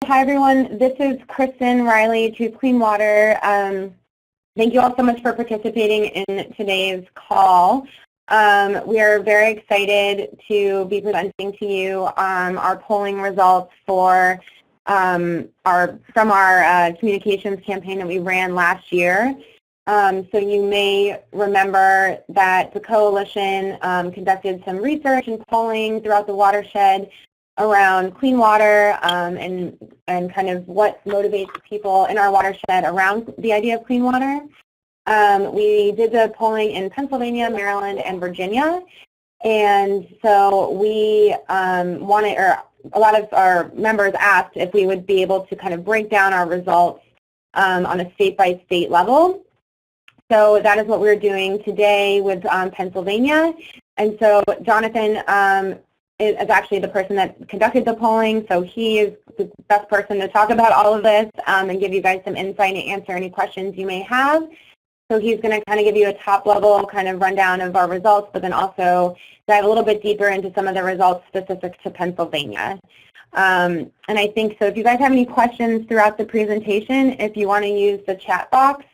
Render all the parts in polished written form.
hi everyone. This is Kristen Riley, Choose Clean Water. Thank you all so much for participating in today's call. We are very excited to be presenting to you our polling results for from our communications campaign that we ran last year. So you may remember that the coalition conducted some research and polling throughout the watershed around clean water and kind of what motivates people in our watershed around the idea of clean water. We did the polling in Pennsylvania, Maryland, and Virginia, and so we wanted, or a lot of our members asked if we would be able to kind of break down our results on a state-by-state level. So that is what we're doing today with Pennsylvania. And so Jonathan is actually the person that conducted the polling, so he is the best person to talk about all of this and give you guys some insight and answer any questions you may have. So he's going to kind of give you a top-level kind of rundown of our results, but then also dive a little bit deeper into some of the results specific to Pennsylvania. And I think, so if you guys have any questions throughout the presentation, if you want to use the chat box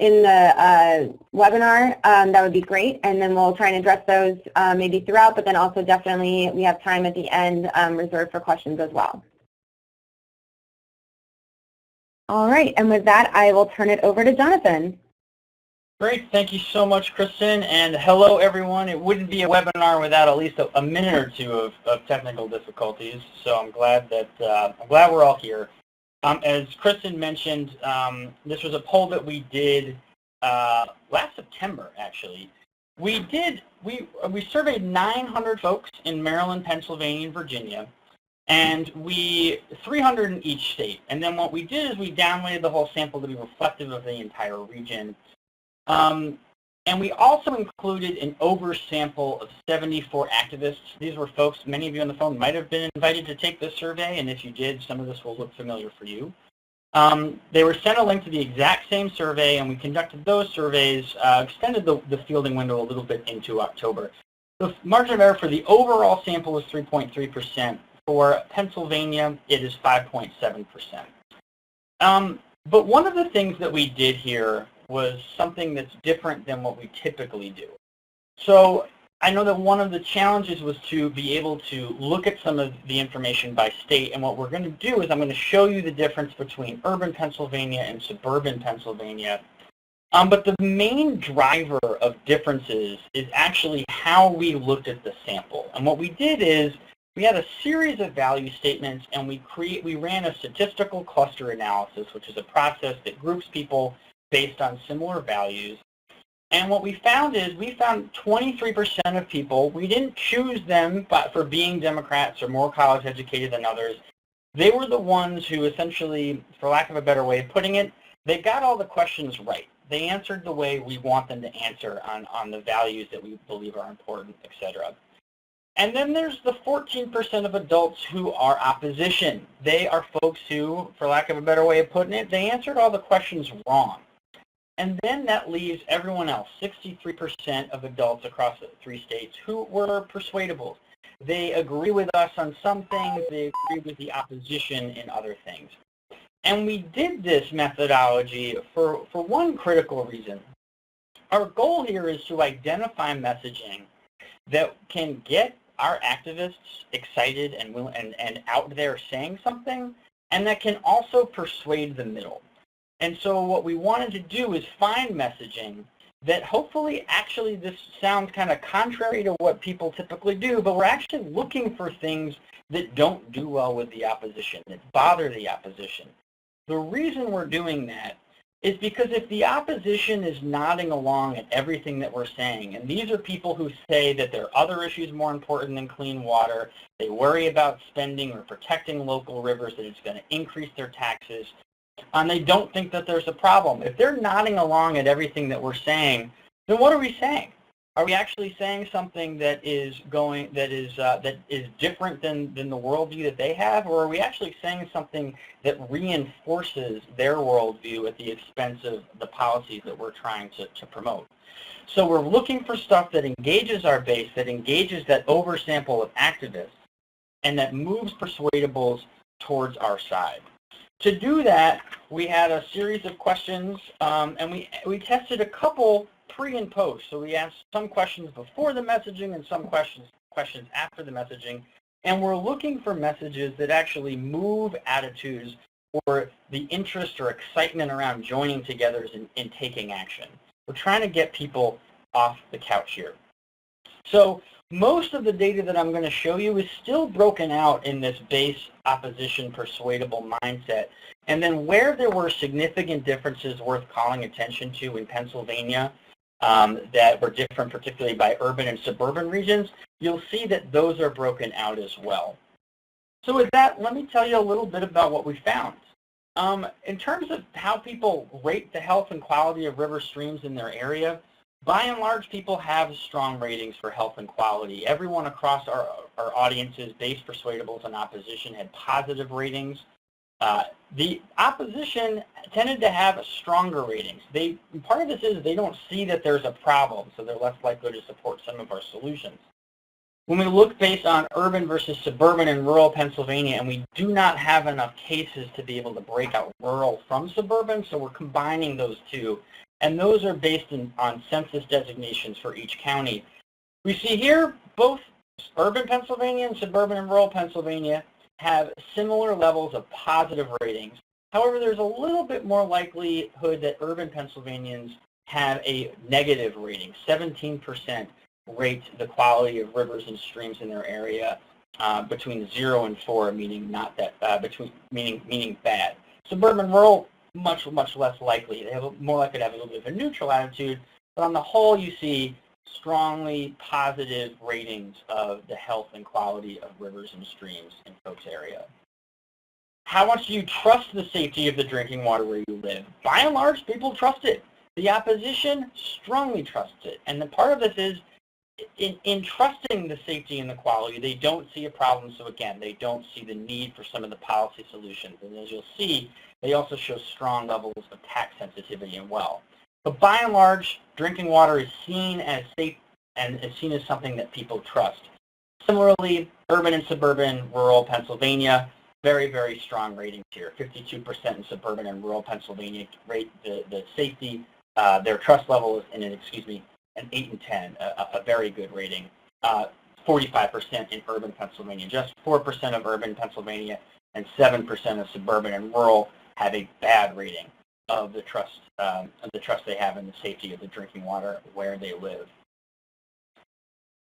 in the webinar, that would be great, and then we'll try and address those maybe throughout, but then also definitely we have time at the end reserved for questions as well. All right, and with that, I will turn it over to Jonathan. Great, thank you so much, Kristen, and hello, everyone. It wouldn't be a webinar without at least a minute or two of technical difficulties, so I'm glad that we're all here. As Kristen mentioned, this was a poll that we did last September, actually. We surveyed 900 folks in Maryland, Pennsylvania, and Virginia, and 300 in each state. And then what we did is we downloaded the whole sample to be reflective of the entire region. And we also included an oversample of 74 activists. These were folks, many of you on the phone might have been invited to take this survey, and if you did, some of this will look familiar for you. They were sent a link to the exact same survey, and we conducted those surveys, extended the fielding window a little bit into October. The margin of error for the overall sample is 3.3%. For Pennsylvania, it is 5.7%. But one of the things that we did here was something that's different than what we typically do. So I know that one of the challenges was to be able to look at some of the information by state, and what we're going to do is I'm going to show you the difference between urban Pennsylvania and suburban Pennsylvania. But the main driver of differences is actually how we looked at the sample. And what we did is we had a series of value statements, and we ran a statistical cluster analysis, which is a process that groups people based on similar values. And what we found is we found 23% of people, we didn't choose them for being Democrats or more college educated than others. They were the ones who essentially, for lack of a better way of putting it, they got all the questions right. They answered the way we want them to answer on the values that we believe are important, et cetera. And then there's the 14% of adults who are opposition. They are folks who, for lack of a better way of putting it, they answered all the questions wrong. And then that leaves everyone else, 63% of adults across the 3 states who were persuadables. They agree with us on some things, they agree with the opposition in other things. And we did this methodology for one critical reason. Our goal here is to identify messaging that can get our activists excited and out there saying something, and that can also persuade the middle. And so what we wanted to do is find messaging that hopefully, actually this sounds kind of contrary to what people typically do, but we're actually looking for things that don't do well with the opposition, that bother the opposition. The reason we're doing that is because if the opposition is nodding along at everything that we're saying, and these are people who say that there are other issues more important than clean water, they worry about spending or protecting local rivers, that it's going to increase their taxes, and they don't think that there's a problem. If they're nodding along at everything that we're saying, then what are we saying? Are we actually saying something that is different than the worldview that they have, or are we actually saying something that reinforces their worldview at the expense of the policies that we're trying to promote? So we're looking for stuff that engages our base, that engages that oversample of activists, and that moves persuadables towards our side. To do that, we had a series of questions, and we tested a couple pre and post. So we asked some questions before the messaging and some questions after the messaging, and we're looking for messages that actually move attitudes or the interest or excitement around joining together and taking action. We're trying to get people off the couch here. So most of the data that I'm going to show you is still broken out in this base opposition persuadable mindset. And then where there were significant differences worth calling attention to in Pennsylvania that were different particularly by urban and suburban regions, you'll see that those are broken out as well. So with that, let me tell you a little bit about what we found. In terms of how people rate the health and quality of river streams in their area, by and large, people have strong ratings for health and quality. Everyone across our audiences, base, persuadables, and opposition, had positive ratings. The opposition tended to have stronger ratings. Part of this is they don't see that there's a problem, so they're less likely to support some of our solutions. When we look based on urban versus suburban and rural Pennsylvania, and we do not have enough cases to be able to break out rural from suburban, so we're combining those two. And those are based on census designations for each county. We see here both urban Pennsylvania and suburban and rural Pennsylvania have similar levels of positive ratings. However, there's a little bit more likelihood that urban Pennsylvanians have a negative rating. 17% rate the quality of rivers and streams in their area between 0 and 4, meaning not that meaning bad. Suburban and rural, much less likely. They have more likely to have a little bit of a neutral attitude, but on the whole, you see strongly positive ratings of the health and quality of rivers and streams in folks' area. How much do you trust the safety of the drinking water where you live? By and large, people trust it. The opposition strongly trusts it, and the part of this is in trusting the safety and the quality, they don't see a problem, so again, they don't see the need for some of the policy solutions. And as you'll see, they also show strong levels of tax sensitivity as well. But by and large, drinking water is seen as safe and is seen as something that people trust. Similarly, urban and suburban, rural Pennsylvania, very, very strong ratings here. 52% in suburban and rural Pennsylvania rate the safety. Their trust level is an 8 and 10, a very good rating. 45% in urban Pennsylvania. Just 4% of urban Pennsylvania and 7% of suburban and rural have a bad rating of the trust they have in the safety of the drinking water where they live.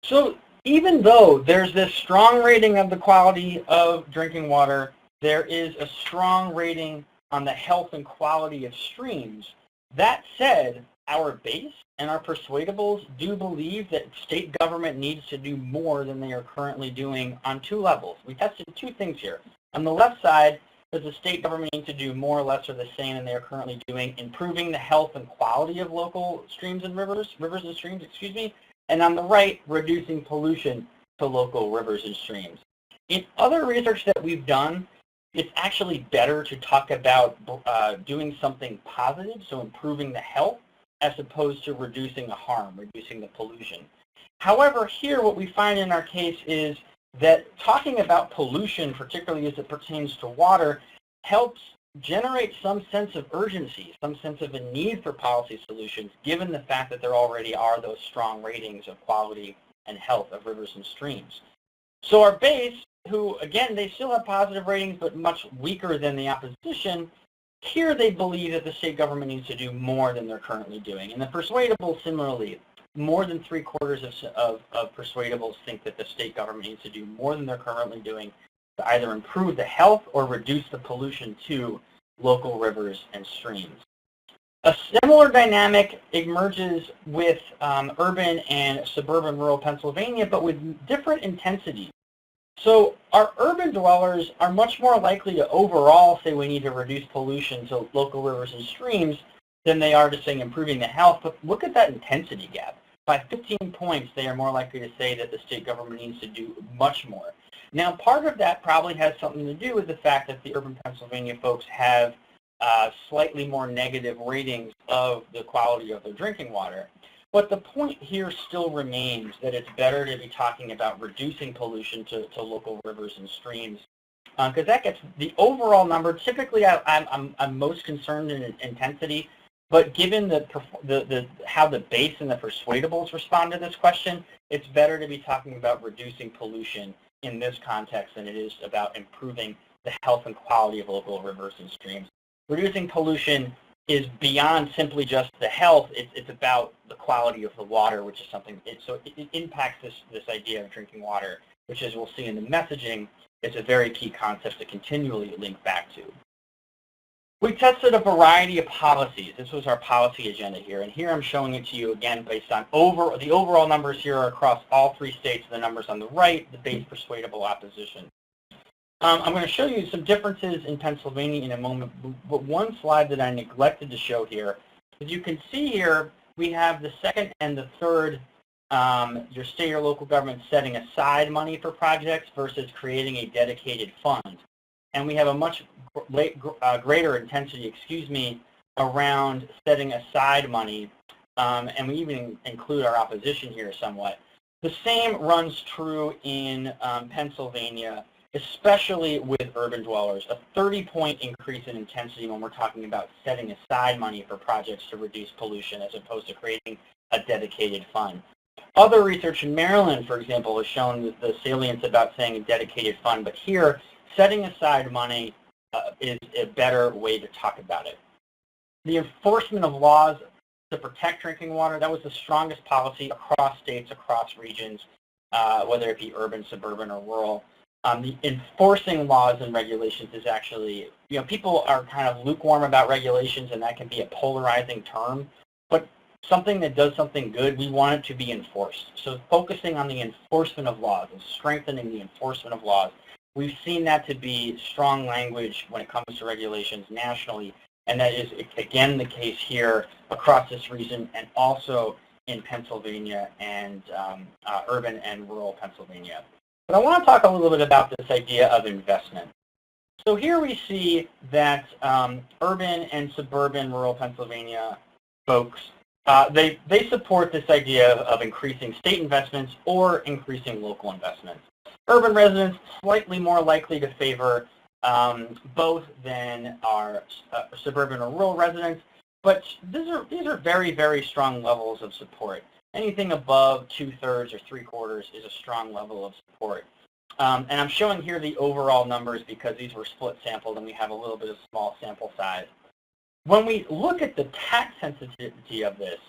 So even though there's this strong rating of the quality of drinking water, there is a strong rating on the health and quality of streams. That said, our base and our persuadables do believe that state government needs to do more than they are currently doing on two levels. We tested two things here. On the left side, does the state government need to do more or less or the same than they are currently doing, improving the health and quality of local streams and rivers and streams, and on the right, reducing pollution to local rivers and streams. In other research that we've done, it's actually better to talk about doing something positive, so improving the health, as opposed to reducing the harm, reducing the pollution. However, here what we find in our case is that talking about pollution, particularly as it pertains to water, helps generate some sense of urgency, some sense of a need for policy solutions, given the fact that there already are those strong ratings of quality and health of rivers and streams. So our base, who, again, they still have positive ratings, but much weaker than the opposition, here they believe that the state government needs to do more than they're currently doing. And the persuadables, similarly, more than 3/4 of persuadables think that the state government needs to do more than they're currently doing to either improve the health or reduce the pollution to local rivers and streams. A similar dynamic emerges with urban and suburban rural Pennsylvania, but with different intensities. So our urban dwellers are much more likely to overall say we need to reduce pollution to local rivers and streams than they are to say improving the health. But look at that intensity gap. By 15 points, they are more likely to say that the state government needs to do much more. Now, part of that probably has something to do with the fact that the urban Pennsylvania folks have slightly more negative ratings of the quality of their drinking water. But the point here still remains that it's better to be talking about reducing pollution to local rivers and streams because that gets the overall number. Typically, I'm most concerned in intensity, but given how the base and the persuadables respond to this question, it's better to be talking about reducing pollution in this context than it is about improving the health and quality of local rivers and streams. Reducing pollution is beyond simply just the health. It's about the quality of the water, which is something. So it impacts this idea of drinking water, which, as we'll see in the messaging, is a very key concept to continually link back to. We tested a variety of policies. This was our policy agenda here, and here I'm showing it to you again based on the overall numbers here are across all 3 states. The numbers on the right, the base persuadable opposition. I'm going to show you some differences in Pennsylvania in a moment, but one slide that I neglected to show here, as you can see here, we have the second and the third, your state or local government setting aside money for projects versus creating a dedicated fund. And we have a much greater intensity, around setting aside money, and we even include our opposition here somewhat. The same runs true in Pennsylvania, especially with urban dwellers, a 30-point increase in intensity when we're talking about setting aside money for projects to reduce pollution as opposed to creating a dedicated fund. Other research in Maryland, for example, has shown the salience about saying a dedicated fund, but here, setting aside money is a better way to talk about it. The enforcement of laws to protect drinking water, that was the strongest policy across states, across regions, whether it be urban, suburban, or rural. The enforcing laws and regulations is actually, people are kind of lukewarm about regulations, and that can be a polarizing term, but something that does something good, we want it to be enforced. So focusing on the enforcement of laws and strengthening the enforcement of laws, we've seen that to be strong language when it comes to regulations nationally, and that is, again, the case here across this region and also in Pennsylvania and urban and rural Pennsylvania. But I want to talk a little bit about this idea of investment. So here we see that urban and suburban rural Pennsylvania folks, they support this idea of increasing state investments or increasing local investments. Urban residents slightly more likely to favor both than our suburban or rural residents, but these are very, very strong levels of support. Anything above 2/3 or 3/4 is a strong level of support. And I'm showing here the overall numbers because these were split sampled and we have a little bit of small sample size. When we look at the tax sensitivity of this,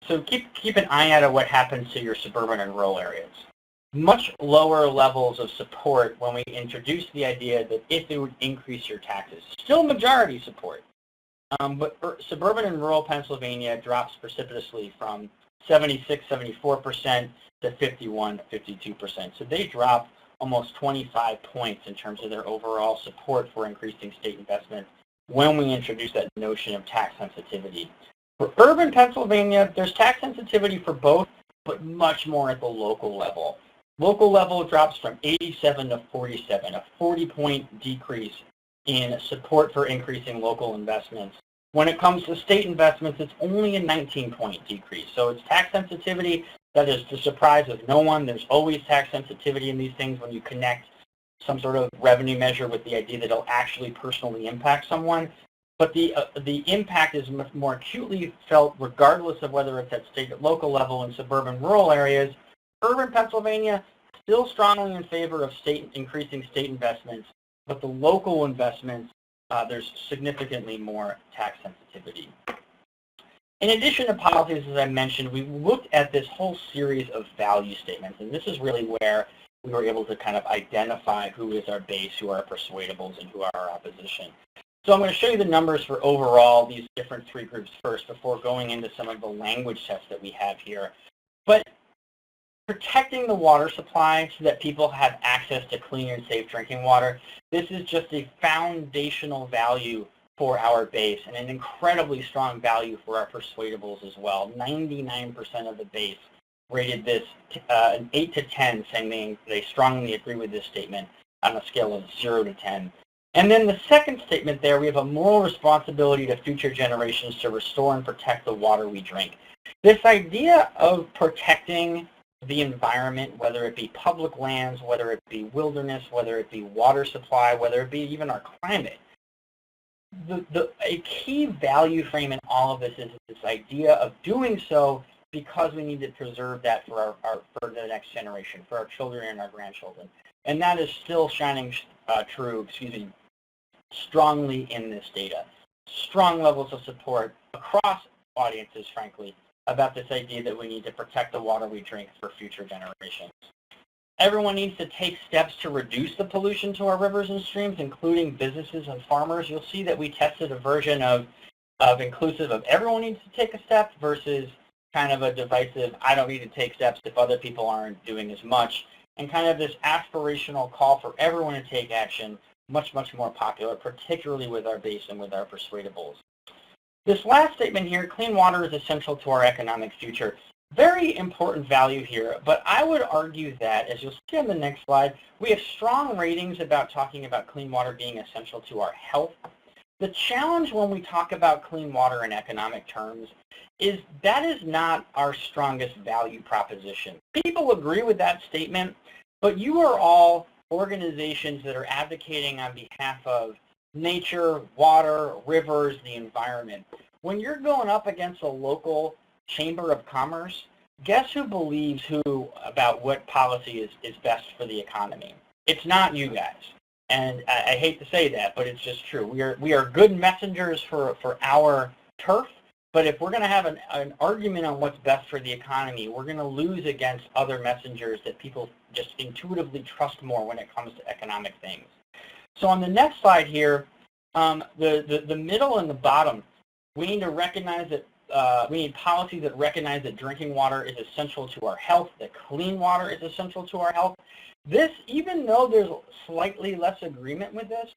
so keep an eye out of what happens to your suburban and rural areas. Much lower levels of support when we introduce the idea that if it would increase your taxes. Still majority support, but suburban and rural Pennsylvania drops precipitously from 76-74% to 51-52%. So they drop almost 25 points in terms of their overall support for increasing state investment when we introduce that notion of tax sensitivity. For urban Pennsylvania, there's tax sensitivity for both, but much more at the local level. Local level drops from 87 to 47, a 40-point decrease in support for increasing local investments. When it comes to state investments, it's only a 19-point decrease. So it's tax sensitivity that is the surprise of no one. There's always tax sensitivity in these things when you connect some sort of revenue measure with the idea that it'll actually personally impact someone. But the impact is much more acutely felt regardless of whether it's at state or local level in suburban rural areas. Urban Pennsylvania, still strongly in favor of increasing state investments, but the local investments, there's significantly more tax sensitivity. In addition to policies, as I mentioned, we looked at this whole series of value statements, and this is really where we were able to kind of identify who is our base, who are our persuadables, and who are our opposition. So I'm going to show you the numbers for overall these different 3 groups first before going into some of the language tests that we have here. But protecting the water supply so that people have access to clean and safe drinking water, this is just a foundational value for our base and an incredibly strong value for our persuadables as well. 99% of the base rated this an 8 to 10, saying they strongly agree with this statement on a scale of 0 to 10. And then the second statement there, we have a moral responsibility to future generations to restore and protect the water we drink. This idea of protecting the environment, whether it be public lands, whether it be wilderness, whether it be water supply, whether it be even our climate. A key value frame in all of this is this idea of doing so because we need to preserve that for for the next generation, for our children and our grandchildren. And that is still shining true, strongly in this data. Strong levels of support across audiences, frankly, about this idea that we need to protect the water we drink for future generations. Everyone needs to take steps to reduce the pollution to our rivers and streams, including businesses and farmers. You'll see that we tested a version of inclusive of everyone needs to take a step versus kind of a divisive, I don't need to take steps if other people aren't doing as much, and kind of this aspirational call for everyone to take action, much, much more popular, particularly with our base and with our persuadables. This last statement here, clean water is essential to our economic future. Very important value here, but I would argue that, as you'll see on the next slide, we have strong ratings about talking about clean water being essential to our health. The challenge when we talk about clean water in economic terms is that is not our strongest value proposition. People agree with that statement, but you are all organizations that are advocating on behalf of nature, water, rivers, the environment. When you're going up against a local Chamber of Commerce, guess who believes who about what policy is best for the economy? It's not you guys. And I hate to say that, but it's just true. We are good messengers for our turf, but if we're going to have an argument on what's best for the economy, we're going to lose against other messengers that people just intuitively trust more when it comes to economic things. So on the next slide here, the middle and the bottom, we need to recognize that we need policies that recognize that drinking water is essential to our health, that clean water is essential to our health. This, even though there's slightly less agreement with this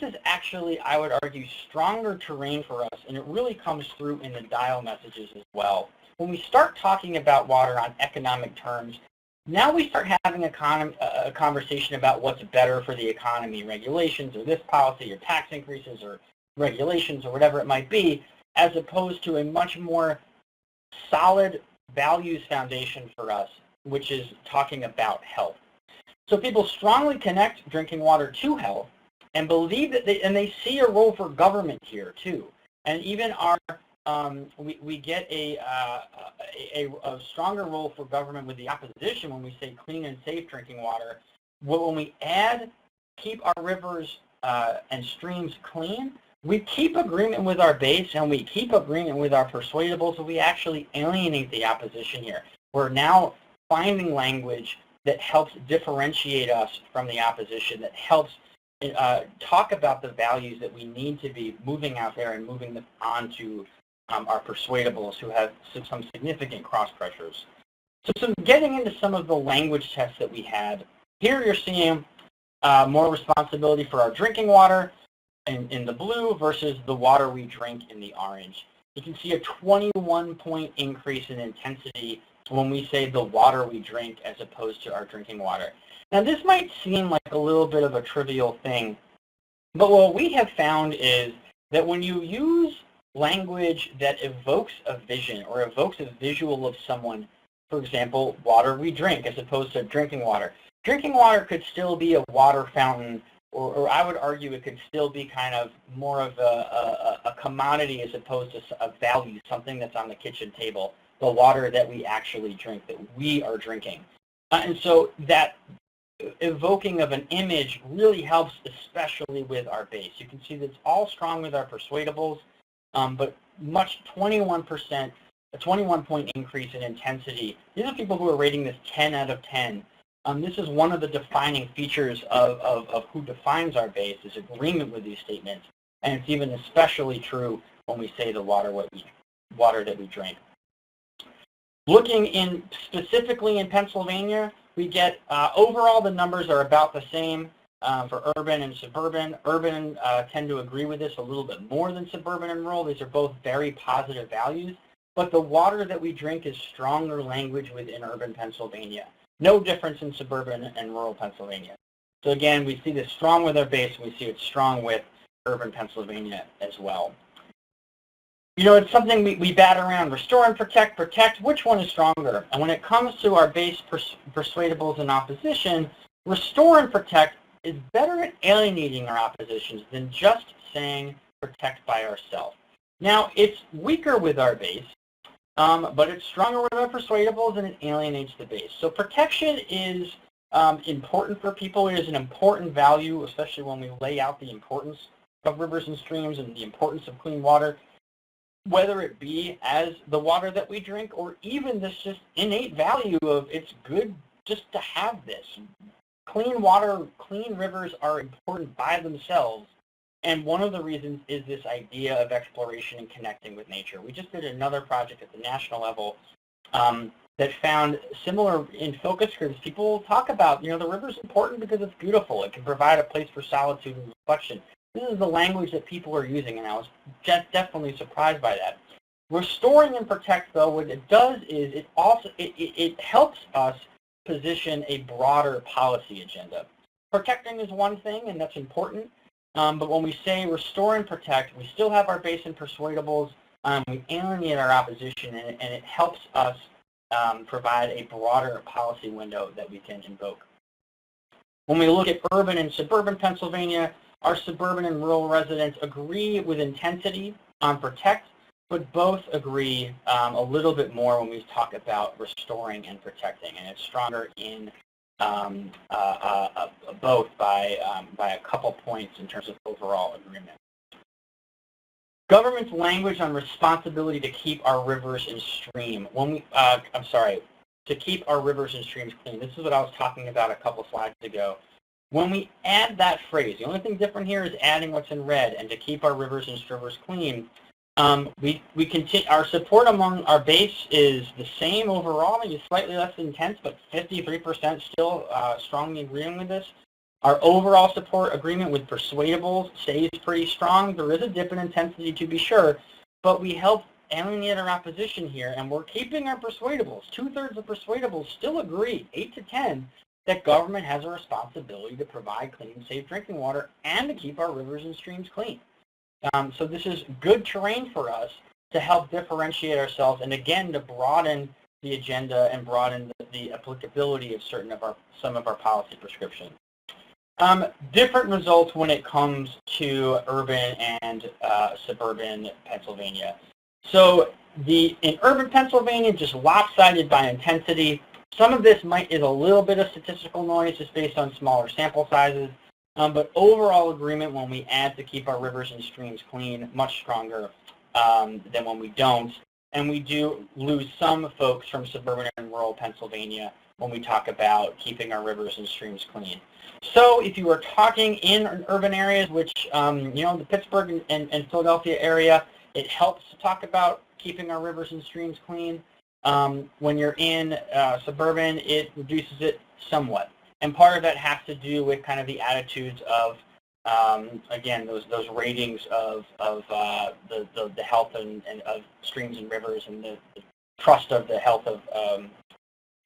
is actually, I would argue, stronger terrain for us, and it really comes through in the dial messages as well. When we start talking about water on economic terms, now we start having a conversation about what's better for the economy, regulations or this policy or tax increases or regulations or whatever it might be, as opposed to a much more solid values foundation for us, which is talking about health. So people strongly connect drinking water to health and believe that they see a role for government here too. And even we get a stronger role for government with the opposition when we say clean and safe drinking water. When we add keep our rivers and streams clean, we keep agreement with our base and we keep agreement with our persuadables, so we actually alienate the opposition here. We're now finding language that helps differentiate us from the opposition, that helps talk about the values that we need to be moving out there and moving them on to our persuadables who have some significant cross pressures. So getting into some of the language tests that we had, here you're seeing more responsibility for our drinking water in the blue versus the water we drink in the orange. You can see a 21-point increase in intensity when we say the water we drink as opposed to our drinking water. Now this might seem like a little bit of a trivial thing, but what we have found is that when you use language that evokes a vision or evokes a visual of someone, for example, water we drink as opposed to drinking water. Drinking water could still be a water fountain, or I would argue it could still be kind of more of a commodity as opposed to a value, something that's on the kitchen table, the water that we actually drink, that we are drinking. And so that evoking of an image really helps, especially with our base. You can see that it's all strong with our persuadables, but 21%, a 21-point increase in intensity. These are people who are rating this 10 out of 10. This is one of the defining features of who defines our base, is agreement with these statements. And it's even especially true when we say the water that we drink. Looking specifically in Pennsylvania, we get overall the numbers are about the same for urban and suburban. Urban tend to agree with this a little bit more than suburban and rural. These are both very positive values, but the water that we drink is stronger language within urban Pennsylvania. No difference in suburban and rural Pennsylvania. So again, we see this strong with our base, and we see it strong with urban Pennsylvania as well. You know, it's something we bat around. Restore and protect, protect. Which one is stronger? And when it comes to our base persuadables in opposition, restore and protect is better at alienating our oppositions than just saying protect by ourselves. Now, it's weaker with our base, but it's stronger with our persuadables, and it alienates the base. So protection is important for people. It is an important value, especially when we lay out the importance of rivers and streams and the importance of clean water, whether it be as the water that we drink or even this just innate value of it's good just to have this. Clean water, clean rivers are important by themselves. And one of the reasons is this idea of exploration and connecting with nature. We just did another project at the national level that found similar in focus groups. People talk about, you know, the river's important because it's beautiful. It can provide a place for solitude and reflection. This is the language that people are using, and I was definitely surprised by that. Restoring and protect, though, what it does is it helps us position a broader policy agenda. Protecting is one thing, and that's important. But when we say restore and protect, we still have our base and persuadables. We alienate our opposition, and it helps us provide a broader policy window that we can invoke. When we look at urban and suburban Pennsylvania, our suburban and rural residents agree with intensity on protect, but both agree a little bit more when we talk about restoring and protecting, and it's stronger in both by a couple points in terms of overall agreement. Government's language on responsibility to keep our rivers and stream. To keep our rivers and streams clean. This is what I was talking about a couple slides ago. When we add that phrase, the only thing different here is adding what's in red, and to keep our rivers and rivers clean. We continue, our support among our base is the same overall, maybe slightly less intense, but 53% still strongly agreeing with this. Our overall support agreement with persuadables stays pretty strong. There is a dip in intensity to be sure, but we help alienate our opposition here, and we're keeping our persuadables. 2/3 of persuadables still agree, 8 to 10, that government has a responsibility to provide clean, safe drinking water and to keep our rivers and streams clean. So this is good terrain for us to help differentiate ourselves and, again, to broaden the agenda and broaden the applicability of some of our policy prescriptions. Different results when it comes to urban and suburban Pennsylvania. So in urban Pennsylvania, just lopsided by intensity. Some of this is a little bit of statistical noise just based on smaller sample sizes, but overall agreement when we add to keep our rivers and streams clean, much stronger than when we don't. And we do lose some folks from suburban and rural Pennsylvania when we talk about keeping our rivers and streams clean. So if you are talking in urban areas, which, the Pittsburgh and Philadelphia area, it helps to talk about keeping our rivers and streams clean. When you're in suburban, it reduces it somewhat. And part of that has to do with kind of the attitudes of, again, those ratings of the health and of streams and rivers and the trust of the health of,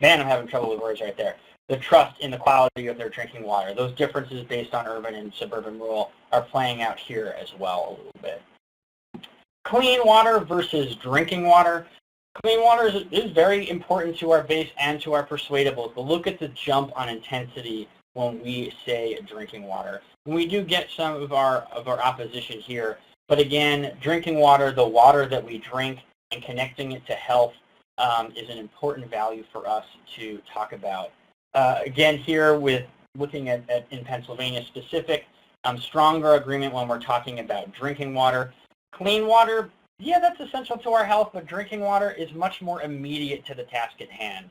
man, I'm having trouble with words right there. The trust in the quality of their drinking water. Those differences based on urban and suburban rural are playing out here as well a little bit. Clean water versus drinking water. Clean water is very important to our base and to our persuadables, but look at the jump on intensity when we say drinking water. And we do get some of our opposition here, but again, drinking water, the water that we drink, and connecting it to health is an important value for us to talk about. Again, here with looking at in Pennsylvania specific, stronger agreement when we're talking about drinking water. Clean water, yeah, that's essential to our health, but drinking water is much more immediate to the task at hand.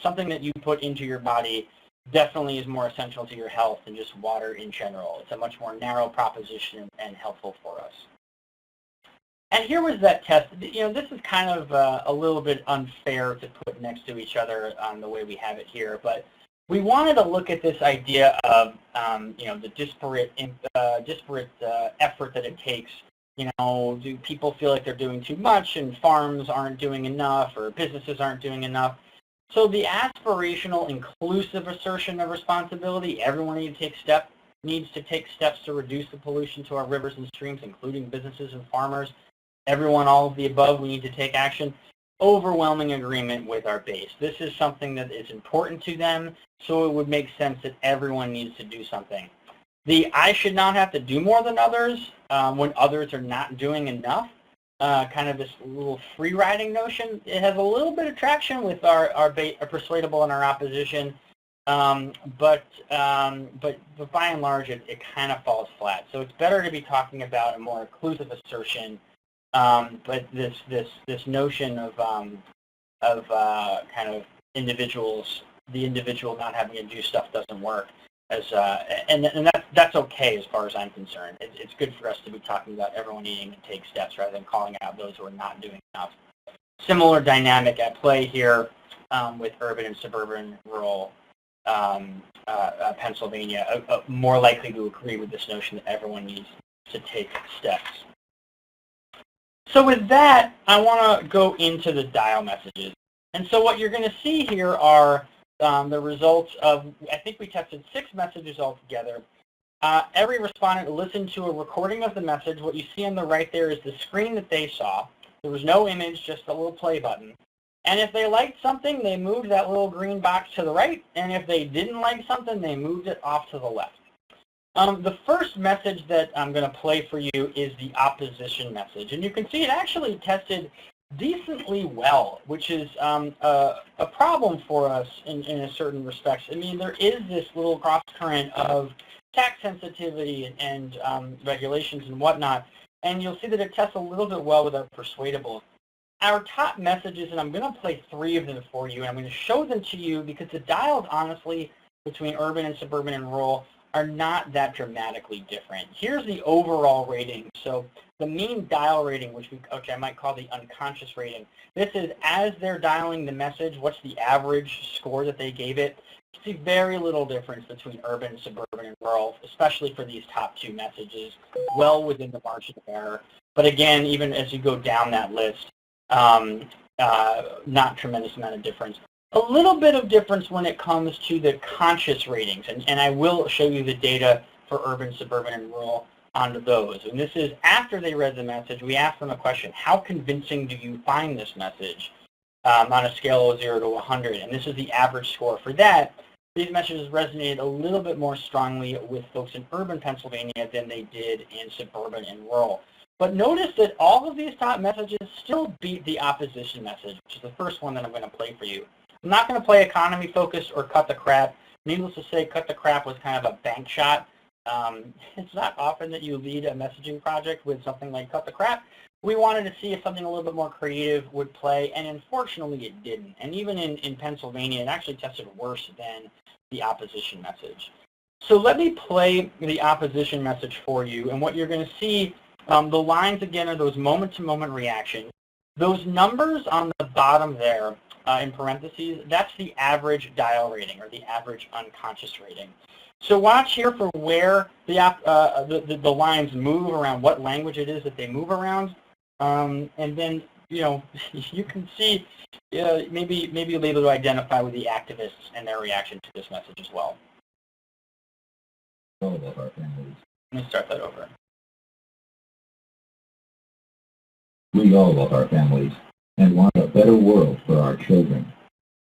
Something that you put into your body definitely is more essential to your health than just water in general. It's a much more narrow proposition and helpful for us. And here was that test. This is kind of a little bit unfair to put next to each other on the way we have it here, but we wanted to look at this idea of, the disparate effort that it takes. Do people feel like they're doing too much and farms aren't doing enough or businesses aren't doing enough? So the aspirational, inclusive assertion of responsibility, everyone needs to take steps to reduce the pollution to our rivers and streams, including businesses and farmers. everyone, all of the above, we need to take action. Overwhelming agreement with our base. This is something that is important to them, so it would make sense that everyone needs to do something. The I should not have to do more than others when others are not doing enough, kind of this little free riding notion, it has a little bit of traction with our persuadable and our opposition, but by and large it kind of falls flat. So it's better to be talking about a more inclusive assertion. But this notion of kind of individuals, the individual not having to do stuff doesn't work. And that's okay as far as I'm concerned. It's good for us to be talking about everyone needing to take steps rather than calling out those who are not doing enough. Similar dynamic at play here with urban and suburban, rural Pennsylvania, more likely to agree with this notion that everyone needs to take steps. So with that, I want to go into the dial messages. And so what you're going to see here are the results of, I think we tested 6 messages altogether. Every respondent listened to a recording of the message. What you see on the right there is the screen that they saw. There was no image, just a little play button. And if they liked something, they moved that little green box to the right. And if they didn't like something, they moved it off to the left. The first message that I'm going to play for you is the opposition message. And you can see it actually tested decently well, which is a problem for us in a certain respects. I mean, there is this little cross current of tax sensitivity and regulations and whatnot, and you'll see that it tests a little bit well with our persuadable. Our top messages, and I'm going to play 3 of them for you, and I'm going to show them to you because the dials, honestly, between urban and suburban and rural are not that dramatically different. Here's the overall rating. So the mean dial rating, which I might call the unconscious rating, this is as they're dialing the message, what's the average score that they gave it. You see very little difference between urban, suburban, and rural, especially for these top 2 messages, well within the margin of error. But again, even as you go down that list, not tremendous amount of difference. A little bit of difference when it comes to the conscious ratings, and I will show you the data for urban, suburban, and rural onto those. And this is after they read the message, we asked them a question, how convincing do you find this message on a scale of 0 to 100? And this is the average score for that. These messages resonated a little bit more strongly with folks in urban Pennsylvania than they did in suburban and rural. But notice that all of these top messages still beat the opposition message, which is the first one that I'm going to play for you. I'm not going to play economy focus or cut the crap. Needless to say, cut the crap was kind of a bank shot. It's not often that you lead a messaging project with something like cut the crap. We wanted to see if something a little bit more creative would play, and unfortunately it didn't. And even in Pennsylvania, it actually tested worse than the opposition message. So let me play the opposition message for you, and what you're going to see, the lines again are those moment-to-moment reactions. Those numbers on the bottom there, in parentheses, that's the average dial rating or the average unconscious rating. So watch here for where the lines move around, what language it is that they move around, and then you can see maybe you'll be able to identify with the activists and their reaction to this message as well. All of our families. Let me start that over. We all love our families and want a better world for our children.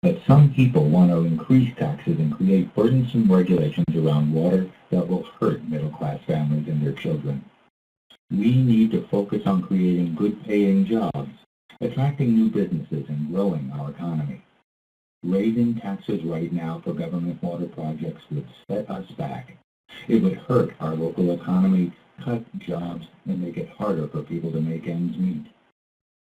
But some people want to increase taxes and create burdensome regulations around water that will hurt middle-class families and their children. We need to focus on creating good-paying jobs, attracting new businesses, and growing our economy. Raising taxes right now for government water projects would set us back. It would hurt our local economy, cut jobs, and make it harder for people to make ends meet.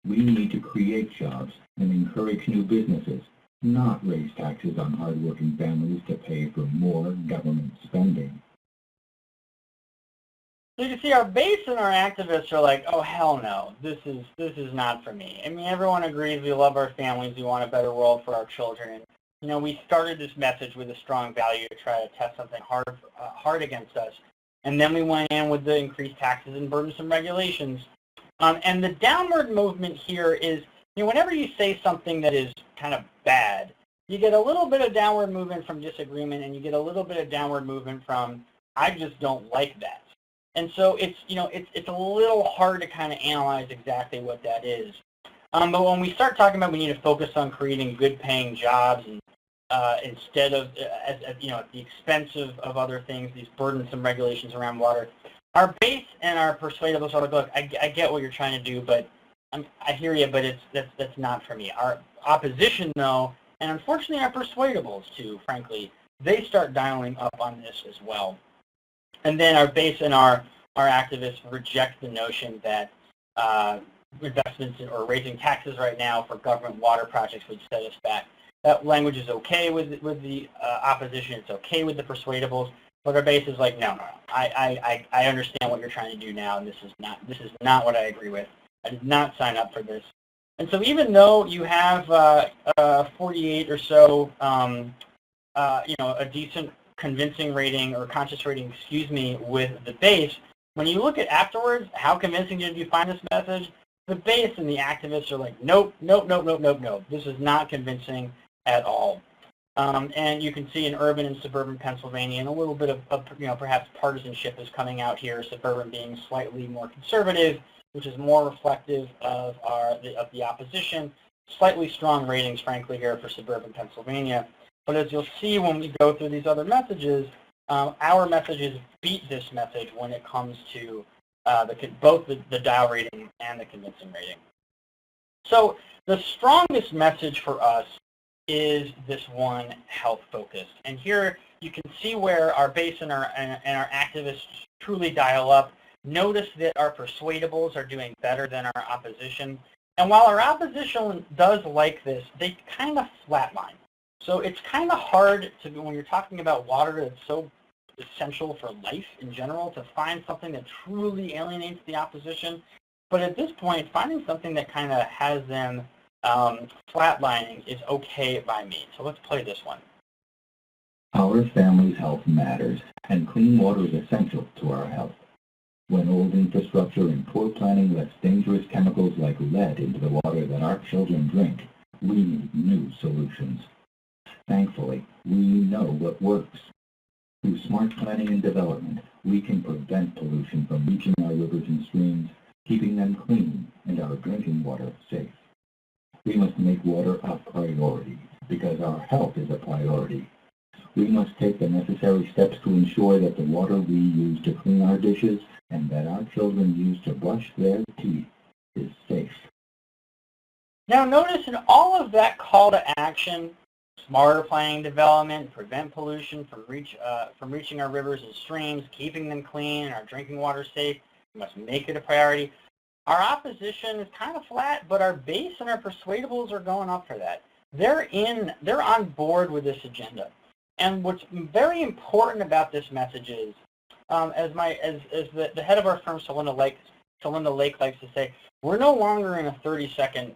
We need to create jobs and encourage new businesses, not raise taxes on hardworking families to pay for more government spending. So you can see our base and our activists are like, oh, hell no, this is not for me. I mean, everyone agrees we love our families, we want a better world for our children. And, we started this message with a strong value to try to test something hard against us. And then we went in with the increased taxes and burdensome regulations. And the downward movement here is, whenever you say something that is kind of bad, you get a little bit of downward movement from disagreement, and you get a little bit of downward movement from, I just don't like that. And so it's a little hard to kind of analyze exactly what that is. But when we start talking about we need to focus on creating good-paying jobs and instead of at the expense of other things, these burdensome regulations around water, our base and our persuadables are like, look, I get what you're trying to do, but I hear you, but that's not for me. Our opposition, though, and unfortunately our persuadables too, frankly, they start dialing up on this as well. And then our base and our activists reject the notion that investments or raising taxes right now for government water projects would set us back. That language is okay with the opposition. It's okay with the persuadables, but our base is like, no. I understand what you're trying to do now, and this is not what I agree with. I did not sign up for this. And so even though you have 48 or so, a decent convincing rating or conscious rating, with the base, when you look at afterwards, how convincing did you find this message? The base and the activists are like, nope. This is not convincing at all. And you can see in urban and suburban Pennsylvania, and a little bit of perhaps partisanship is coming out here. Suburban being slightly more conservative, which is more reflective of the opposition. Slightly strong ratings, frankly, here for suburban Pennsylvania. But as you'll see when we go through these other messages, our messages beat this message when it comes to both the Dow rating and the convincing rating. So the strongest message for us is this one, health focused. And here you can see where our base and our activists truly dial up. Notice that our persuadables are doing better than our opposition. And while our opposition does like this, they kind of flatline. So it's kind of hard to, when you're talking about water that's so essential for life in general, to find something that truly alienates the opposition. But at this point, finding something that kind of has them flatlining is okay by me. So let's play this one. Our family's health matters, and clean water is essential to our health. When old infrastructure and poor planning lets dangerous chemicals like lead into the water that our children drink, we need new solutions. Thankfully, we know what works. Through smart planning and development, we can prevent pollution from reaching our rivers and streams, keeping them clean and our drinking water safe. We must make water a priority because our health is a priority. We must take the necessary steps to ensure that the water we use to clean our dishes and that our children use to brush their teeth is safe. Now notice in all of that call to action, smarter planning development, prevent pollution from reaching our rivers and streams, keeping them clean, and our drinking water safe, we must make it a priority. Our opposition is kind of flat, but our base and our persuadables are going up for that. They're on board with this agenda. And what's very important about this message is, as the head of our firm, Celinda Lake likes to say, we're no longer in a 30-second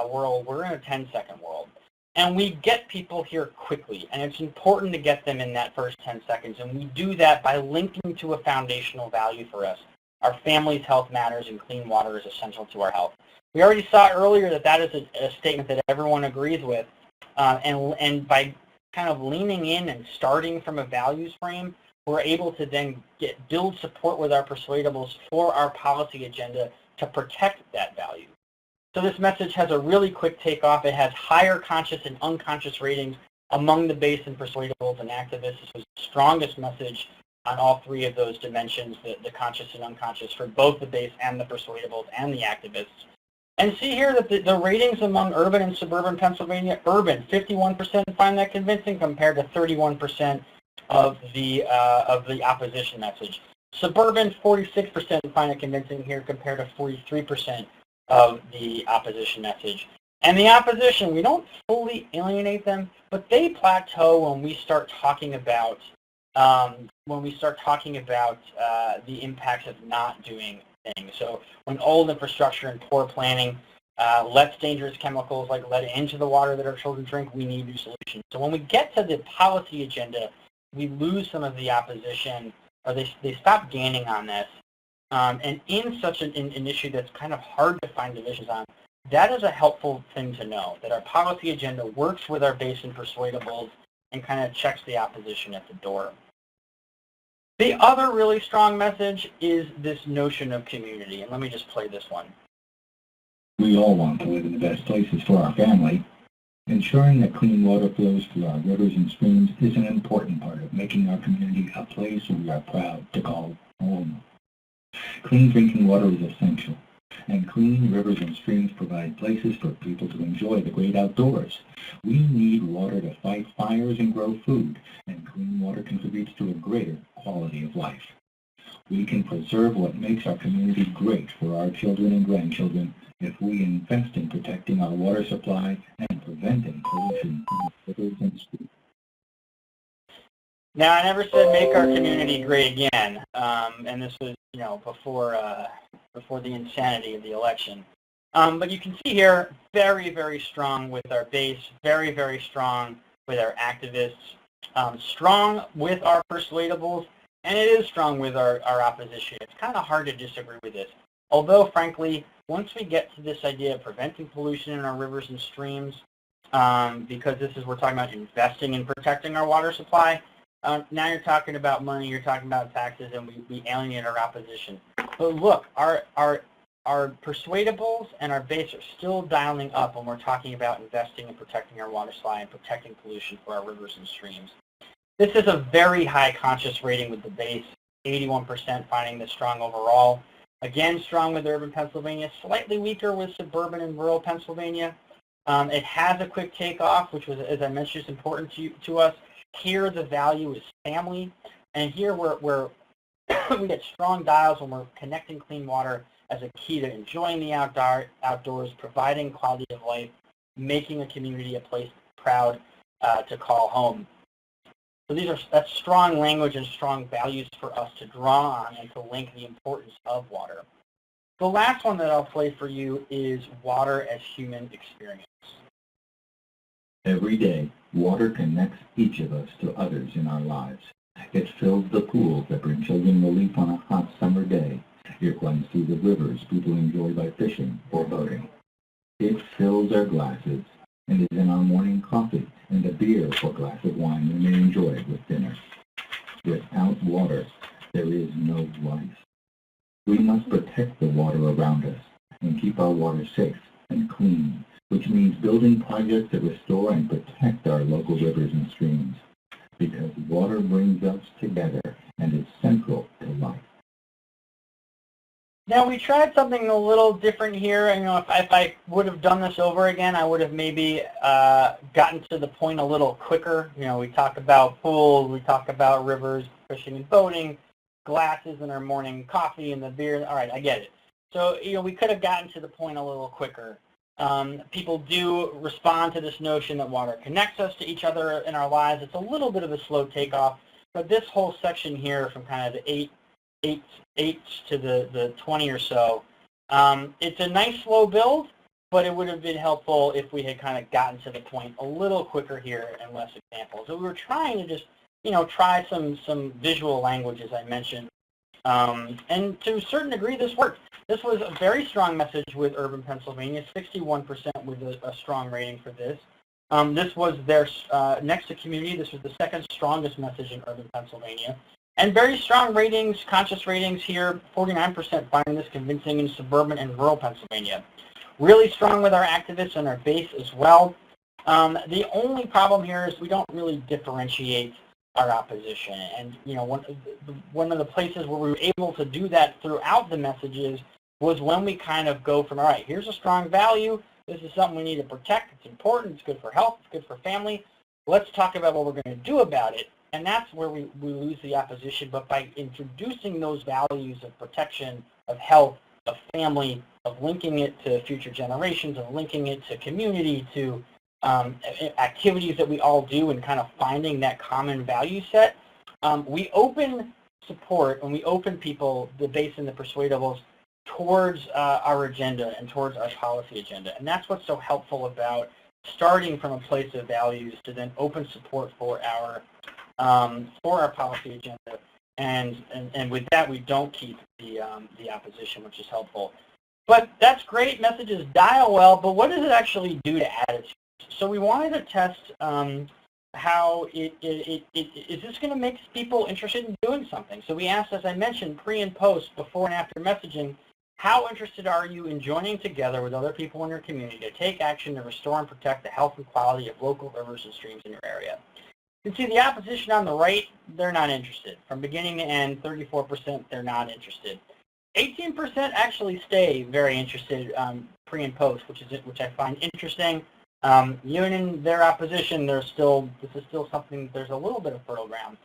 world, we're in a 10-second world. And we get people here quickly, and it's important to get them in that first 10 seconds. And we do that by linking to a foundational value for us. Our family's health matters, and clean water is essential to our health. We already saw earlier that is a statement that everyone agrees with. And by kind of leaning in and starting from a values frame, we're able to then build support with our persuadables for our policy agenda to protect that value. So this message has a really quick takeoff. It has higher conscious and unconscious ratings among the base and persuadables and activists. This was the strongest message on all three of those dimensions, the conscious and unconscious, for both the base and the persuadables and the activists. And see here that the ratings among urban and suburban Pennsylvania, urban, 51% find that convincing compared to 31% of the opposition message. Suburban, 46% find it convincing here compared to 43% of the opposition message. And the opposition, we don't fully alienate them, but they plateau when we start talking about the impacts of not doing things. So when old infrastructure and poor planning lets dangerous chemicals like lead into the water that our children drink, we need new solutions. So when we get to the policy agenda, we lose some of the opposition, or they stop gaining on this. And in such an issue that's kind of hard to find divisions on, that is a helpful thing to know, that our policy agenda works with our base and persuadables and kind of checks the opposition at the door. The other really strong message is this notion of community, and let me just play this one. We all want to live in the best places for our family. Ensuring that clean water flows through our rivers and streams is an important part of making our community a place we are proud to call home. Clean drinking water is essential, and clean rivers and streams provide places for people to enjoy the great outdoors. We need water to fight fires and grow food, and clean water contributes to a greater quality of life. We can preserve what makes our community great for our children and grandchildren if we invest in protecting our water supply and preventing pollution from rivers and streams. Now, I never said make our community great again, and this was, before the insanity of the election. But you can see here, very, very strong with our base, very, very strong with our activists, strong with our persuadables, and it is strong with our opposition. It's kind of hard to disagree with this. Although, frankly, once we get to this idea of preventing pollution in our rivers and streams, because we're talking about investing in protecting our water supply, now you're talking about money, you're talking about taxes, and we alienate our opposition. But look, our persuadables and our base are still dialing up when we're talking about investing in protecting our water supply and protecting pollution for our rivers and streams. This is a very high conscious rating with the base, 81% finding this strong overall. Again, strong with urban Pennsylvania, slightly weaker with suburban and rural Pennsylvania. It has a quick takeoff, which was, as I mentioned, is important to us. Here, the value is family, and here we get strong dials when we're connecting clean water as a key to enjoying the outdoors, providing quality of life, making a community a place proud to call home. So that's strong language and strong values for us to draw on and to link the importance of water. The last one that I'll play for you is water as human experience. Every day, water connects each of us to others in our lives. It fills the pools that bring children relief on a hot summer day. It runs through the rivers people enjoy by fishing or boating. It fills our glasses and is in our morning coffee and the beer or glass of wine we may enjoy with dinner. Without water, there is no life. We must protect the water around us and keep our water safe and clean, which means building projects that restore and protect our local rivers and streams, because water brings us together and is central to life. Now, we tried something a little different here. If I would have done this over again, I would have maybe gotten to the point a little quicker. We talk about pools, we talk about rivers, fishing and boating, glasses in our morning coffee and the beer. All right, I get it. So, we could have gotten to the point a little quicker. People do respond to this notion that water connects us to each other in our lives. It's a little bit of a slow takeoff, but this whole section here from kind of the 8 to the 20 or so, it's a nice slow build, but it would have been helpful if we had kind of gotten to the point a little quicker here and less examples. So we were trying to just, try some visual language, as I mentioned, and to a certain degree this worked. This was a very strong message with urban Pennsylvania, 61% with a strong rating for this. This was their, next to community, this was the second strongest message in urban Pennsylvania. And very strong ratings, conscious ratings here, 49% finding this convincing in suburban and rural Pennsylvania. Really strong with our activists and our base as well. The only problem here is we don't really differentiate our opposition. And one of the places where we were able to do that throughout the messages was when we kind of go from, all right, here's a strong value, this is something we need to protect, it's important, it's good for health, it's good for family, let's talk about what we're going to do about it. And that's where we lose the opposition. But by introducing those values of protection, of health, of family, of linking it to future generations, of linking it to community, to activities that we all do and kind of finding that common value set, we open support and we open people, the base and the persuadables, towards our agenda and towards our policy agenda. And that's what's so helpful about starting from a place of values to then open support for our policy agenda, and with that we don't keep the opposition, which is helpful. But that's great, messages dial well, but what does it actually do to attitudes? So we wanted to test how is this going to make people interested in doing something? So we asked, as I mentioned, pre and post, before and after messaging, how interested are you in joining together with other people in your community to take action to restore and protect the health and quality of local rivers and streams in your area? You can see the opposition on the right, they're not interested. From beginning to end, 34%, they're not interested. 18% actually stay very interested pre and post, which I find interesting. Even in their opposition, this is still something, there's a little bit of fertile ground.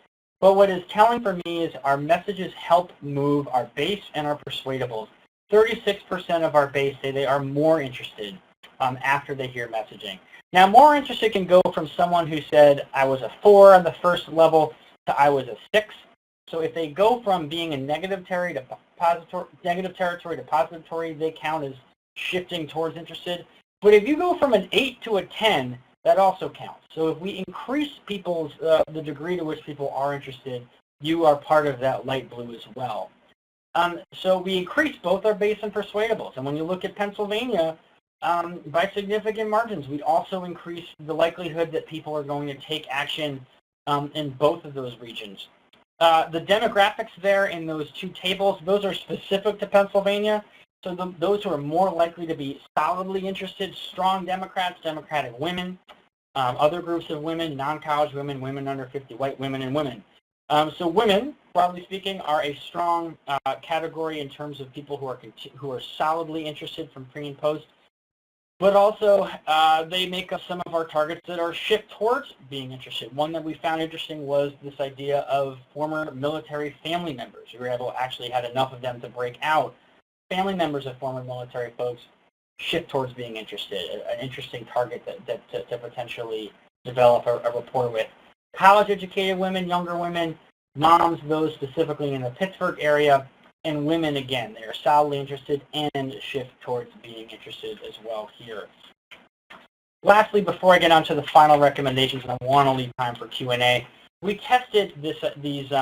But what is telling for me is our messages help move our base and our persuadables. 36% of our base say they are more interested after they hear messaging. Now, more interested can go from someone who said, I was a 4 on the first level to I was a 6. So if they go from being a negative territory to positive territory, they count as shifting towards interested. But if you go from an 8 to a 10, that also counts. So if we increase people's the degree to which people are interested, you are part of that light blue as well. So we increase both our base and persuadables. And when you look at Pennsylvania, by significant margins, we also increase the likelihood that people are going to take action in both of those regions. The demographics there in those two tables, those are specific to Pennsylvania. So those who are more likely to be solidly interested, strong Democrats, Democratic women, other groups of women, non-college women, women under 50, white women, and women. So women, broadly speaking, are a strong category in terms of people who are solidly interested from pre and post. But also, they make up some of our targets that are shift towards being interested. One that we found interesting was this idea of former military family members. We were able to actually had enough of them to break out. Family members of former military folks shift towards being interested, an interesting target to potentially develop a rapport with. College-educated women, younger women, moms, those specifically in the Pittsburgh area, and women, again, they are solidly interested and shift towards being interested as well here. Lastly, before I get on to the final recommendations, and I want to leave time for Q&A, we tested these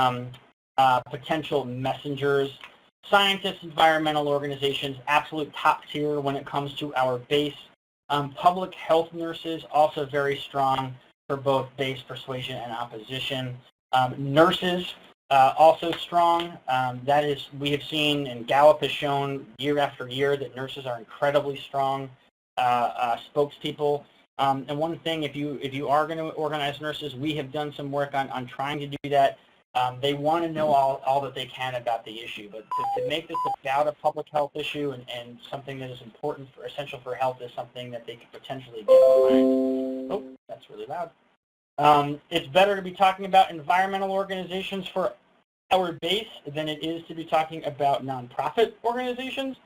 potential messengers. Scientists, environmental organizations, absolute top tier when it comes to our base. Public health nurses, also very strong for both base, persuasion, and opposition. Nurses, also strong. That is, we have seen, and Gallup has shown year after year that nurses are incredibly strong spokespeople. And one thing, if you are going to organize nurses, we have done some work on trying to do that. They want to know all that they can about the issue, but to make this about a public health issue and something that is important essential for health is something that they could potentially get behind. Oh, that's really loud. It's better to be talking about environmental organizations for our base than it is to be talking about nonprofit organizations,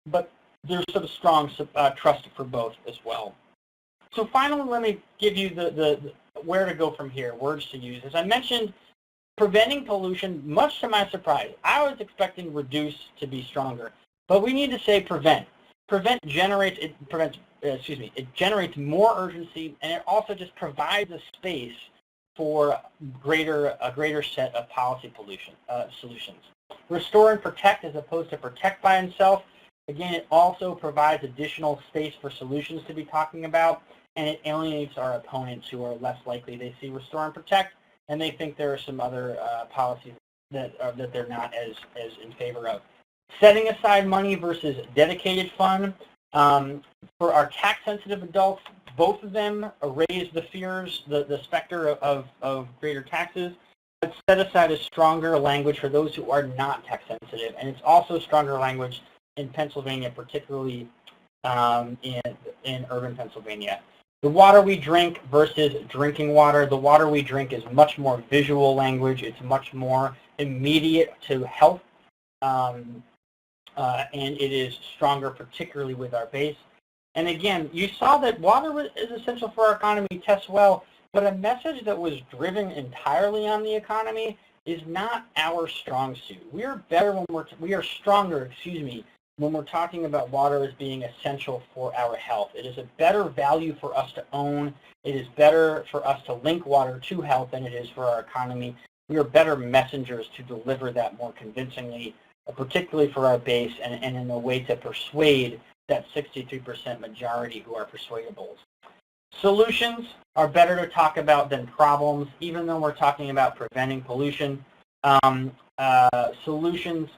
but there's some strong trust for both as well. So finally, let me give you the where to go from here, words to use. As I mentioned, preventing pollution, much to my surprise, I was expecting reduce to be stronger, but we need to say prevent. It generates more urgency, and it also just provides a space for a greater set of policy solutions. Restore and protect as opposed to protect by itself. Again, it also provides additional space for solutions to be talking about, and it alienates our opponents who are less likely. They see restore and protect, and they think there are some other policies that they're not as in favor of. Setting aside money versus dedicated fund. For our tax-sensitive adults, both of them raise the fears, the specter of greater taxes. But set aside is stronger language for those who are not tax-sensitive, and it's also stronger language in Pennsylvania, particularly in urban Pennsylvania. The water we drink versus drinking water. The water we drink is much more visual language. It's much more immediate to health, and it is stronger, particularly with our base. And again, you saw that water is essential for our economy, tests well, but a message that was driven entirely on the economy is not our strong suit. We are better when we are stronger, when we're talking about water as being essential for our health. It is a better value for us to own. It is better for us to link water to health than it is for our economy. We are better messengers to deliver that more convincingly, particularly for our base, and in a way to persuade that 63% majority who are persuadables. Solutions are better to talk about than problems, even though we're talking about preventing pollution. Solutions,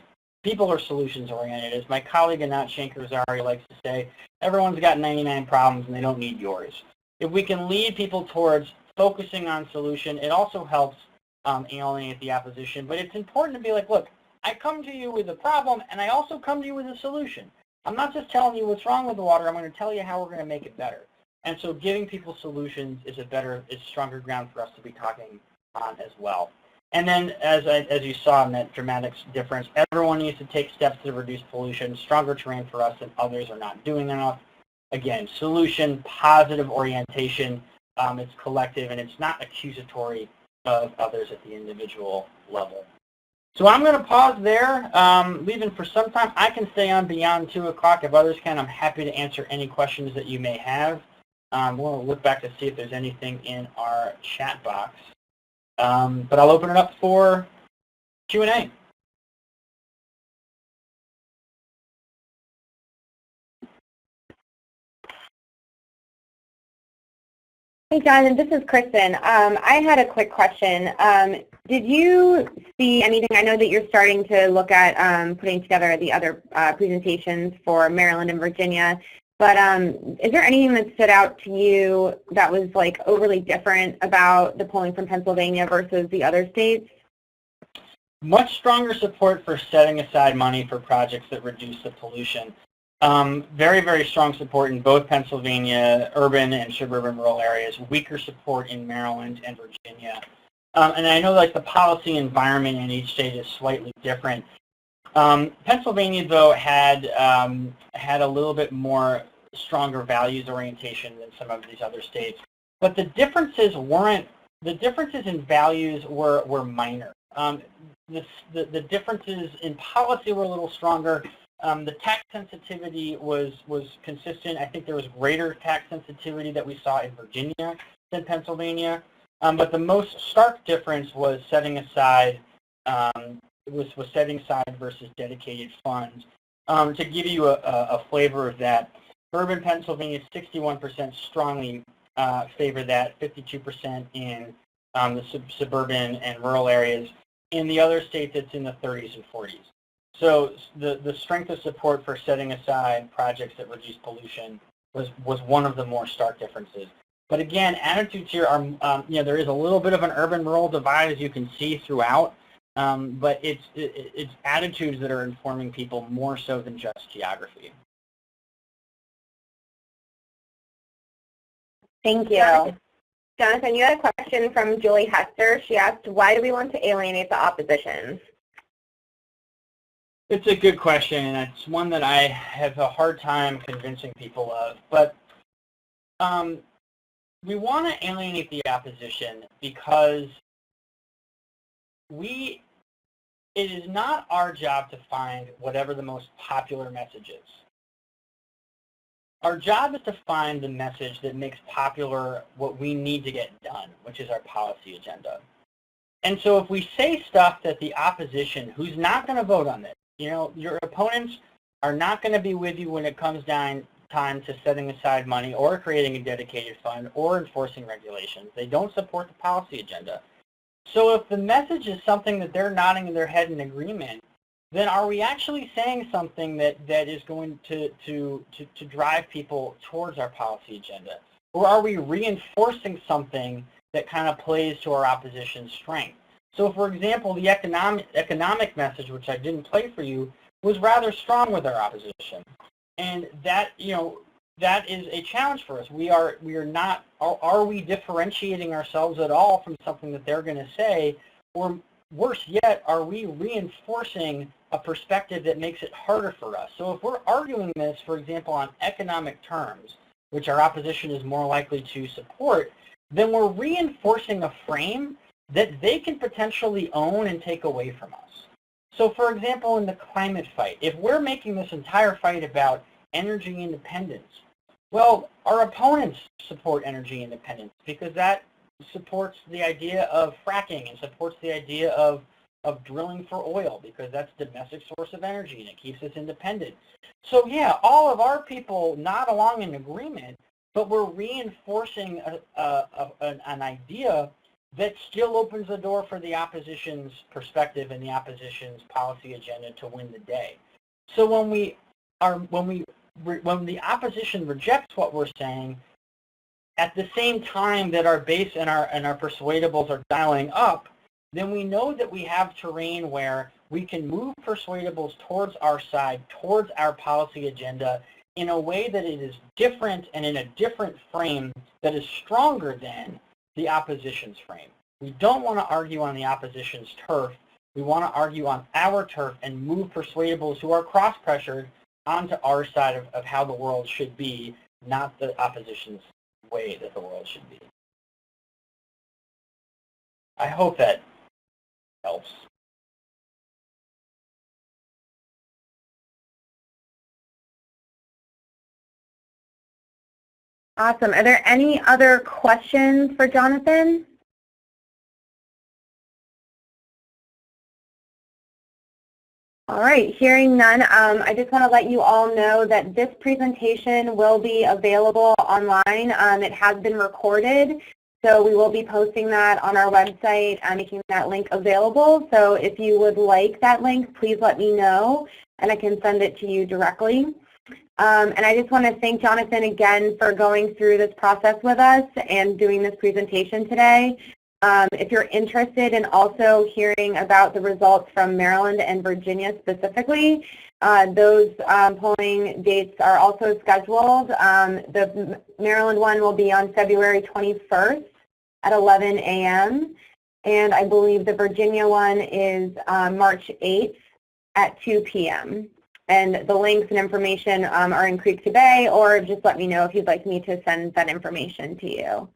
people are solutions oriented. As my colleague Anat Shankarzari likes to say, everyone's got 99 problems and they don't need yours. If we can lead people towards focusing on solution, it also helps alienate the opposition. But it's important to be like, look, I come to you with a problem and I also come to you with a solution. I'm not just telling you what's wrong with the water, I'm going to tell you how we're going to make it better. And so giving people solutions is stronger ground for us to be talking on as well. And then as you saw in that dramatic difference, everyone needs to take steps to reduce pollution. Stronger terrain for us and others are not doing enough. Again, solution, positive orientation, it's collective and it's not accusatory of others at the individual level. So I'm going to pause there, leaving for some time. I can stay on beyond 2 o'clock if others can. I'm happy to answer any questions that you may have. We'll look back to see if there's anything in our chat box. But I'll open it up for Q&A. Hey, John, this is Kristen. I had a quick question. Did you see anything? I know that you're starting to look at putting together the other presentations for Maryland and Virginia, but is there anything that stood out to you that was like overly different about the polling from Pennsylvania versus the other states? Much stronger support for setting aside money for projects that reduce the pollution. Very, very strong support in both Pennsylvania, urban and suburban rural areas, weaker support in Maryland and Virginia. And I know like the policy environment in each state is slightly different. Pennsylvania, though, had a little bit more stronger values orientation than some of these other states. But the differences in values were minor. The differences in policy were a little stronger. The tax sensitivity was consistent. I think there was greater tax sensitivity that we saw in Virginia than Pennsylvania. But the most stark difference was setting aside versus dedicated funds. To give you a flavor of that, urban Pennsylvania, 61% strongly favor that, 52% in the suburban and rural areas. In the other states, it's in the 30s and 40s. So the strength of support for setting aside projects that reduce pollution was one of the more stark differences. But again, attitudes here are, there is a little bit of an urban-rural divide, as you can see throughout, but it's attitudes that are informing people more so than just geography. Thank you. Jonathan, you had a question from Julie Hester. She asked, why do we want to alienate the opposition? It's a good question, and it's one that I have a hard time convincing people of. But we want to alienate the opposition because it is not our job to find whatever the most popular message is. Our job is to find the message that makes popular what we need to get done, which is our policy agenda. And so if we say stuff that the opposition, who's not going to vote on this, your opponents are not going to be with you when it comes down time to setting aside money or creating a dedicated fund or enforcing regulations. They don't support the policy agenda. So if the message is something that they're nodding their head in agreement, then are we actually saying something that is going to drive people towards our policy agenda? Or are we reinforcing something that kind of plays to our opposition's strength? So, for example, the economic message, which I didn't play for you, was rather strong with our opposition, and that that is a challenge for us. We are not. Are we differentiating ourselves at all from something that they're going to say, or worse yet, are we reinforcing a perspective that makes it harder for us? So, if we're arguing this, for example, on economic terms, which our opposition is more likely to support, then we're reinforcing a frame that they can potentially own and take away from us. So for example, in the climate fight, if we're making this entire fight about energy independence, well, our opponents support energy independence because that supports the idea of fracking and supports the idea of drilling for oil because that's a domestic source of energy and it keeps us independent. So yeah, all of our people nod along in agreement, but we're reinforcing an idea that still opens the door for the opposition's perspective and the opposition's policy agenda to win the day. So when the opposition rejects what we're saying, at the same time that our base and our persuadables are dialing up, then we know that we have terrain where we can move persuadables towards our side, towards our policy agenda, in a way that it is different and in a different frame that is stronger than the opposition's frame. We don't want to argue on the opposition's turf. We want to argue on our turf and move persuadables who are cross-pressured onto our side of how the world should be, not the opposition's way that the world should be. I hope that helps. Awesome. Are there any other questions for Jonathan? All right, hearing none, I just want to let you all know that this presentation will be available online. It has been recorded, so we will be posting that on our website and making that link available. So if you would like that link, please let me know, and I can send it to you directly. And I just want to thank Jonathan again for going through this process with us and doing this presentation today. If you're interested in also hearing about the results from Maryland and Virginia specifically, those polling dates are also scheduled. The Maryland one will be on February 21st at 11 a.m. And I believe the Virginia one is March 8th at 2 p.m. And the links and information are in Creek to Bay, or just let me know if you'd like me to send that information to you.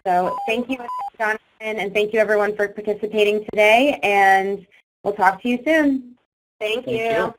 So thank you, Jonathan, and thank you everyone for participating today, and we'll talk to you soon. Thank you.